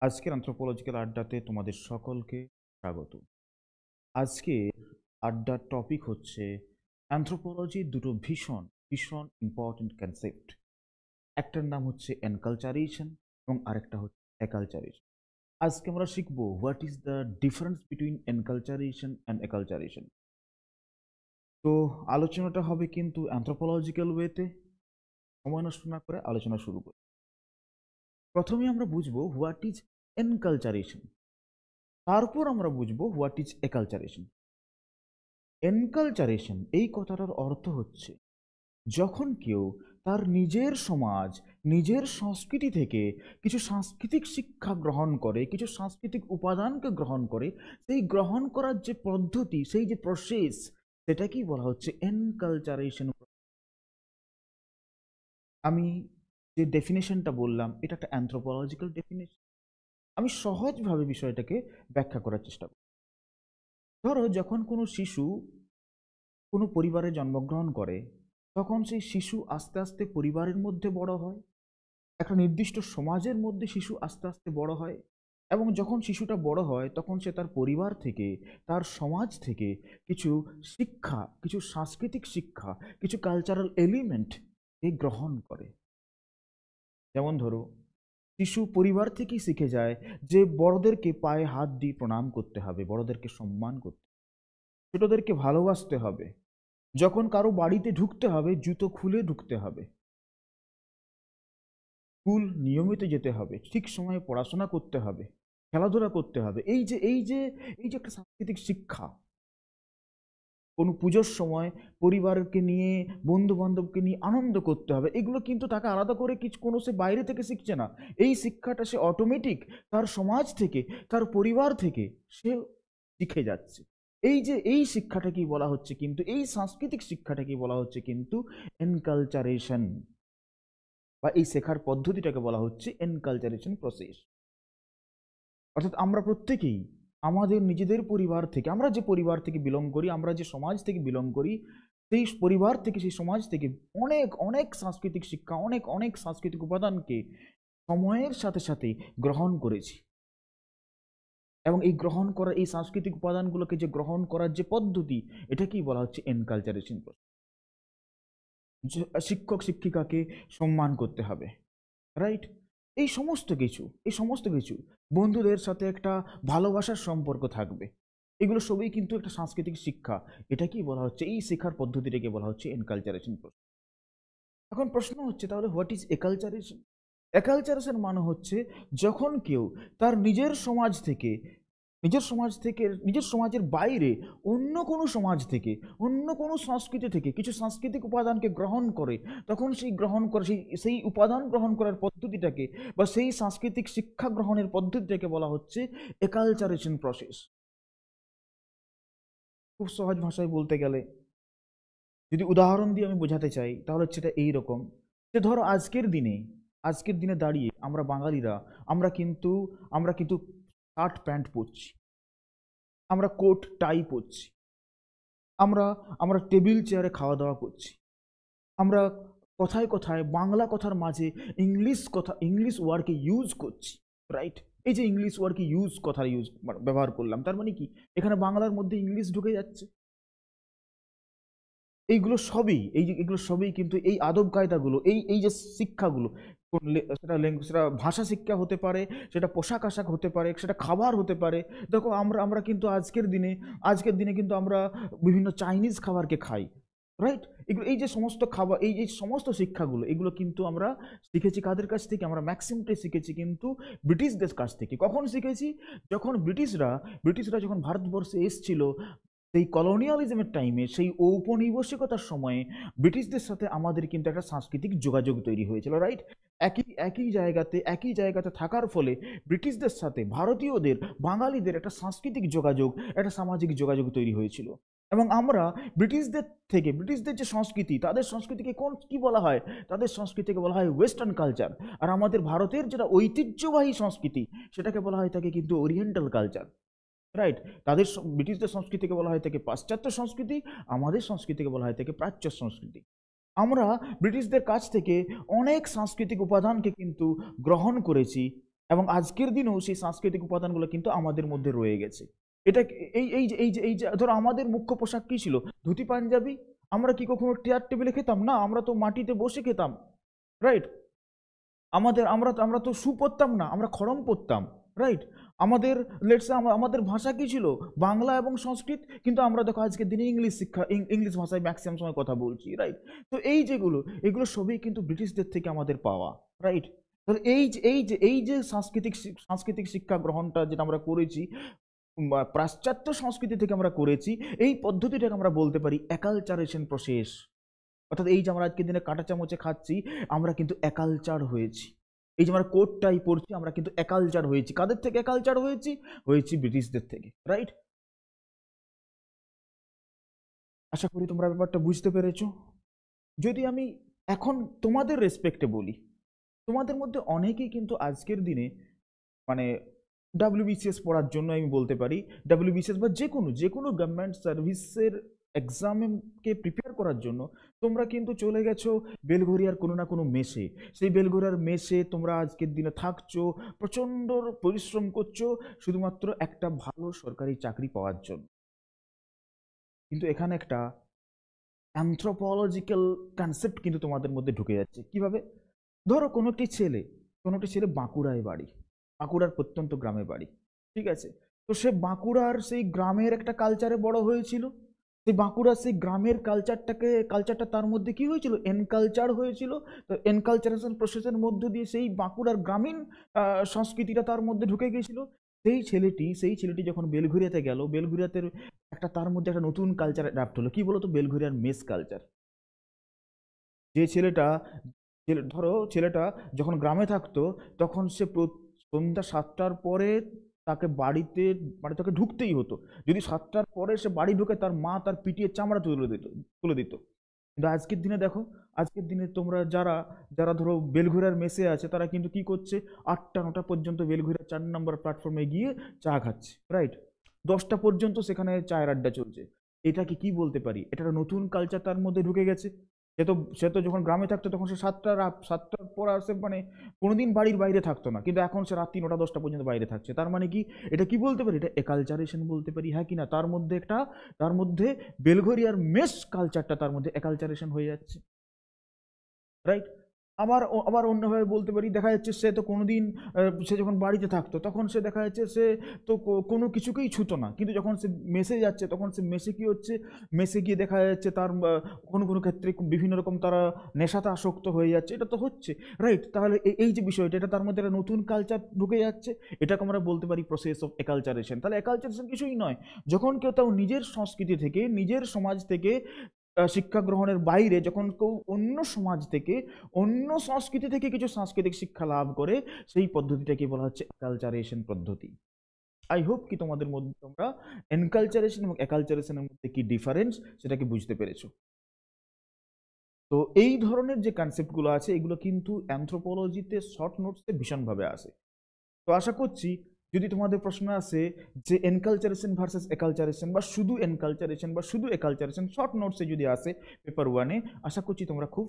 আজকের অ্যানথ্রোপোলজিক্যাল আড্ডাতে তোমাদের সকলকে স্বাগত। আজকের আড্ডার টপিক হচ্ছে অ্যানথ্রোপোলজির দুটো ভীষণ ভীষণ ইম্পর্টেন্ট কনসেপ্ট। একটার নাম হচ্ছে এনকালচারেশন এবং আরেকটা হচ্ছে একালচারেশন। আজকে আমরা শিখবো what is the difference between enculturation and acculturation. তো আলোচনাটা হবে কিন্তু অ্যানথ্রোপোলজিক্যাল ওয়েতে। সময় নষ্ট না করে আলোচনা শুরু করি। প্রথমে আমরা বুঝবো হোয়াট ইজ এনকালচারেশন, তারপর আমরা বুঝবো হোয়াট ইজ একালচারেশন। এনকালচারেশন এই কথাটার অর্থ হচ্ছে যখন কেউ তার নিজের সমাজ, নিজের সংস্কৃতি থেকে কিছু সাংস্কৃতিক শিক্ষা গ্রহণ করে, কিছু সাংস্কৃতিক উপাদানকে গ্রহণ করে, সেই গ্রহণ করার যে পদ্ধতি, সেই যে প্রসেস, সেটাকেই বলা হচ্ছে এনকালচারেশন। আমি যে ডেফিনেশনটা বললাম এটা একটা অ্যানথ্রোপোলজিক্যাল ডেফিনেশন। আমি সহজভাবে বিষয়টাকে ব্যাখ্যা করার চেষ্টা করি। ধরো যখন কোনো শিশু কোনো পরিবারে জন্মগ্রহণ করে, তখন সেই শিশু আস্তে আস্তে পরিবারের মধ্যে বড় হয়, একটা নির্দিষ্ট সমাজের মধ্যে শিশু আস্তে আস্তে বড় হয়, এবং যখন শিশুটা বড় হয় তখন সে তার পরিবার থেকে, তার সমাজ থেকে কিছু শিক্ষা, কিছু সাংস্কৃতিক শিক্ষা, কিছু কালচারাল এলিমেন্ট এ গ্রহণ করে। যেমন ধরো, শিশু পরিবার থেকেই শিখে যায় যে বড়দেরকে পায়ে হাত দিয়ে প্রণাম করতে হবে, বড়দেরকে সম্মান করতে হবে, ছোটদেরকে ভালোবাসতে হবে, যখন কারো বাড়িতে ঢুকতে হবে জুতো খুলে ঢুকতে হবে, স্কুল নিয়মিত যেতে হবে, ঠিক সময়ে পড়াশোনা করতে হবে, খেলাধুলা করতে হবে। এই যে একটা সাংস্কৃতিক শিক্ষা। কোনো পুজোর সময় পরিবারকে নিয়ে, বন্ধু বান্ধবকে নিয়ে আনন্দ করতে হবে, এগুলো কিন্তু তাকে আলাদা করে কিছু কোনো সে বাইরে থেকে শিখছে না। এই শিক্ষাটা সে অটোমেটিক তার সমাজ থেকে, তার পরিবার থেকে সে শিখে যাচ্ছে। এই শিক্ষাটাকেই বলা হচ্ছে কিন্তু, এই সাংস্কৃতিক শিক্ষাটাকেই বলা হচ্ছে কিন্তু এনকালচারেশন, বা এই শেখার পদ্ধতিটাকে বলা হচ্ছে এনকালচারেশন প্রসেস। অর্থাৎ আমরা প্রত্যেকেই আমাদের নিজেদের পরিবার থেকে, আমরা যে পরিবার থেকে বিলং করি, আমরা যে সমাজ থেকে বিলং করি, সেই পরিবার থেকে, সেই সমাজ থেকে অনেক অনেক সাংস্কৃতিক শিক্ষা, অনেক অনেক সাংস্কৃতিক উপাদানকে সময়ের সাথে সাথে গ্রহণ করেছি। এবং এই গ্রহণ করা, এই সাংস্কৃতিক উপাদানগুলোকে যে গ্রহণ করার যে পদ্ধতি, এটাকেই বলা হচ্ছে এনকালচারেশন। শিক্ষক শিক্ষিকাকে সম্মান করতে হবে, রাইট? এই সমস্ত কিছু বন্ধুদের সাথে একটা ভালোবাসার সম্পর্ক থাকবে, এগুলো সবই কিন্তু একটা সাংস্কৃতিক শিক্ষা। এটাকেই বলা হচ্ছে, এই শেখার পদ্ধতিটাকে বলা হচ্ছে এনকালচারেশন। এখন প্রশ্ন হচ্ছে তাহলে হোয়াট ইজ একালচারেশন? একালচারেশন মানে হচ্ছে যখন কেউ তার নিজের সমাজের বাইরে অন্য কোনো সমাজ থেকে, অন্য কোনো সংস্কৃতি থেকে কিছু সাংস্কৃতিক উপাদানকে গ্রহণ করে, তখন সেই উপাদান গ্রহণ করার পদ্ধতিটাকে, বা সেই সাংস্কৃতিক শিক্ষা গ্রহণের পদ্ধতিটাকে বলা হচ্ছে একালচারেশন প্রসেস। খুব সহজ ভাষায় বলতে গেলে, যদি উদাহরণ দিয়ে আমি বোঝাতে চাই, তাহলে সেটা এইরকম যে ধরো আজকের দিনে দাঁড়িয়ে আমরা বাঙালিরা, আমরা কিন্তু শার্ট প্যান্ট পরছি, আমরা কোট টাই পরছি, আমরা আমরা টেবিল চেয়ারে খাওয়া দাওয়া করছি, আমরা কথায় কথায় বাংলা কথার মাঝে ইংলিশ ওয়ার্ডকে ইউজ করছি, রাইট? এই যে ইংলিশ ওয়ার্ডকে ব্যবহার করলাম, তার মানে কি এখানে বাংলার মধ্যে ইংলিশ ঢুকে যাচ্ছে। এগুলো সবই কিন্তু এই আদব কায়দাগুলো, এই যে শিক্ষাগুলো, সেটা ভাষা শিক্ষা হতে পারে, সেটা পোশাক আশাক হতে পারে, সেটা খাবার হতে পারে। দেখো আমরা আমরা কিন্তু আজকের দিনে কিন্তু আমরা বিভিন্ন চাইনিজ খাবারকে খাই, রাইট? এগুলো, এই যে সমস্ত খাবার, এই যে সমস্ত শিক্ষাগুলো, এগুলো কিন্তু আমরা শিখেছি কাদের কাছ থেকে? আমরা ম্যাক্সিমটাই শিখেছি কিন্তু ব্রিটিশদের কাছ থেকে। কখন শিখেছি? যখন ব্রিটিশরা যখন ভারতবর্ষে এসেছিল, সেই কলোনিয়ালিজমের টাইমে, সেই ঔপনিবেশিকতার সময়ে ব্রিটিশদের সাথে আমাদের কিন্তু একটা সাংস্কৃতিক যোগাযোগ তৈরি হয়েছিল, রাইট? একই জায়গাতে থাকার ফলে ব্রিটিশদের সাথে ভারতীয়দের, বাঙালিদের একটা সাংস্কৃতিক যোগাযোগ, একটা সামাজিক যোগাযোগ তৈরি হয়েছিল। এবং আমরা ব্রিটিশদের যে সংস্কৃতি, তাদের সংস্কৃতিকে কি বলা হয়? তাদের সংস্কৃতিকে বলা হয় ওয়েস্টার্ন কালচার। আর আমাদের ভারতের যেটা ঐতিহ্যবাহী সংস্কৃতি, সেটাকে বলা হয় থাকে কিন্তু ওরিয়েন্টাল কালচার, রাইট? ব্রিটিশদের সংস্কৃতিকে বলা হয় থাকে পাশ্চাত্য সংস্কৃতি, আমাদের সংস্কৃতিকে বলা হয় থাকে প্রাচ্য সংস্কৃতি। আমরা ব্রিটিশদের কাছ থেকে অনেক সাংস্কৃতিক উপাদানকে কিন্তু গ্রহণ করেছি, এবং আজকের দিনেও সেই সাংস্কৃতিক উপাদানগুলো কিন্তু আমাদের মধ্যে রয়ে গেছে। এটা এই যে ধরো আমাদের মুখ্য পোশাক কি ছিল? ধুতি পাঞ্জাবি। আমরা কি কখনো চেয়ার টেবিলে খেতাম? না, আমরা তো মাটিতে বসে খেতাম, রাইট? আমরা তো শু পরতাম না, আমরা খড়ম পরতাম, রাইট? আমাদের লেটস আমাদের ভাষা কি ছিল? বাংলা এবং সংস্কৃত। কিন্তু আমরা দেখো আজকের দিনে ইংলিশ ভাষায় ম্যাক্সিমাম সময় কথা বলছি, রাইট? তো এই যেগুলো, এগুলো সবই কিন্তু ব্রিটিশদের থেকে আমাদের পাওয়া, রাইট? তাহলে এই যে সাংস্কৃতিক শিক্ষা গ্রহণটা যেটা আমরা করেছি, পাশ্চাত্য সংস্কৃতি থেকে আমরা করেছি, এই পদ্ধতিটাকে আমরা বলতে পারি অ্যাকালচারেশন প্রসেস। অর্থাৎ এই যে আমরা আজকের দিনে কাঁটা চামচে খাচ্ছি, আমরা কিন্তু অ্যাকালচার হয়েছি। এই যে আমরা কোট টাই পরছি, আমরা কিন্তু অ্যাকালচার হয়েছি। কাদের থেকে অ্যাকালচার হয়েছি ব্রিটিশদের থেকে, রাইট? আশা করি তোমরা ব্যাপারটা বুঝতে পেরেছো। যদি আমি এখন তোমাদের রেসপেক্টে বলি, তোমাদের মধ্যে অনেকেই কিন্তু আজকের দিনে মানে ডাব্লিউবিসিএস পড়ার জন্য আমি বলতে পারি, ডাব্লিউবিসিএস বা যে কোনো গভর্নমেন্ট সার্ভিসের এক্সামকে প্রিপেয়ার করার জন্য তোমরা কিন্তু চলে গেছো বেলঘরিয়ার কোনো না কোনো মেসে। সেই বেলঘরিয়ার মেসে তোমরা আজকের দিনে থাকছো, প্রচণ্ড পরিশ্রম করছো শুধুমাত্র একটা ভালো সরকারি চাকরি পাওয়ার জন্য। কিন্তু এখানে একটা অ্যানথ্রোপোলজিক্যাল কনসেপ্ট কিন্তু তোমাদের মধ্যে ঢুকে যাচ্ছে। কিভাবে? ধরো কোনো একটি ছেলে বাঁকুড়ায় বাড়ি, বাঁকুড়ার প্রত্যন্ত গ্রামে বাড়ি, ঠিক আছে? তো সে বাঁকুড়ার সেই গ্রামের একটা কালচারে বড় হয়েছিল। সেই বাঁকুড়ার সেই গ্রামের কালচারটা তার মধ্যে কি হয়েছিল? এনকালচার হয়েছিল। তো এনকালচারেশন প্রসেসের মধ্য দিয়ে সেই বাঁকুড়ার গ্রামীণ সংস্কৃতিটা তার মধ্যে ঢুকে গিয়েছিল। সেই ছেলেটি যখন বেলঘরিয়াতে গেল, বেলঘরিয়াতে তার মধ্যে একটা নতুন কালচার অ্যাডাপ্ট হলো। কি বলতো? বেলঘরিয়ার মেস কালচার। যে ছেলেটা যখন গ্রামে থাকতো, তখন সে সন্ধ্যা 7টার পরে তাকে বাড়িতে, মানে তাকে ঢুকতেই হতো। যদি 7টার পরে সে বাড়ি ঢুকে, তার মা তার পিটিয়ে চামড়া তুলে দিত। কিন্তু আজকের দিনে দেখো, আজকের দিনে তোমরা যারা যারা ধরো বেলঘরিয়ার মেসে আছে, তারা কিন্তু কি করছে? 8টা 9টা পর্যন্ত বেলঘরিয়ার 4 নম্বর প্ল্যাটফর্মে গিয়ে চা খাচ্ছে, রাইট? 10টা পর্যন্ত সেখানে চায়ের আড্ডা চলছে। এটাকে কি বলতে পারি? এটা একটা নতুন কালচার তার মধ্যে ঢুকে গেছে। সে তো যখন গ্রামে থাকতো, তখন সে 7টার পর আর সে মানে কোনোদিন বাড়ির বাইরে থাকতো না। কিন্তু এখন সে রাত্রি 9টা 10টা পর্যন্ত বাইরে থাকছে। তার মানে কি? এটা কি বলতে পারি? এটা একালচারেশন বলতে পারি, হ্যাঁ কি না? তার মধ্যে বেলঘরিয়ার মেস কালচারটা তার মধ্যে একালচারেশন হয়ে যাচ্ছে, রাইট? আবার অন্যভাবে বলতে পারি, দেখা যাচ্ছে সে তো কোনোদিন সে যখন বাড়িতে থাকতো, তখন সে দেখা যাচ্ছে সে তো কোনো কিছুকেই ছুতো না। কিন্তু যখন সে মেসে যাচ্ছে, তখন সে মেসে কি হচ্ছে? মেসে গিয়ে দেখা যাচ্ছে তার কোনো কোনো ক্ষেত্রে বিভিন্ন রকম তারা নেশাতে আসক্ত হয়ে যাচ্ছে। এটা তো হচ্ছে, রাইট? তাহলে এই যে বিষয়টা, এটা তার মধ্যে একটা নতুন কালচার ঢুকে যাচ্ছে। এটাকে আমরা বলতে পারি প্রসেস অফ একালচারেশন। তাহলে একালচারেশন কিছুই নয়, যখন কেউ তাও নিজের সংস্কৃতি থেকে, নিজের সমাজ থেকে শিক্ষা গ্রহণের বাইরে, যখন কেউ অন্য সমাজ থেকে, অন্য সংস্কৃতি থেকে কিছু সাংস্কৃতিক শিক্ষা লাভ করে, সেই পদ্ধতিটাকে বলা হচ্ছে একালচারেশন পদ্ধতি। আই হোপ কি তোমাদের মধ্যে তোমরা এনকালচারেশন এবং একালচারেশনের মধ্যে কি ডিফারেন্স সেটাকে বুঝতে পেরেছো। তো এই ধরনের যে কনসেপ্টগুলো আছে, এগুলো কিন্তু অ্যানথ্রোপোলজিতে শর্ট নোটসে ভীষণভাবে আসে। তো আশা করছি যদি তোমাদের প্রশ্ন আসে যে এনকালচারেশন ভার্সেস একালচারেশন, বা শুধু এনকালচারেশন বা শুধু একালচারেশন, শর্ট নোটসে যদি আসে পেপার 1-এ, আশা করছি তোমরা খুব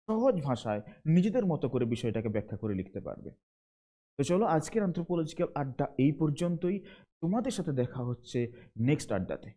সহজ ভাষায় নিজেদের মতো করে বিষয়টাকে ব্যাখ্যা করে লিখতে পারবে। তো চলো, আজকের অ্যানথ্রোপোলজিক্যাল আড্ডা এই পর্যন্তই। তোমাদের সাথে দেখা হচ্ছে নেক্সট আড্ডাতে।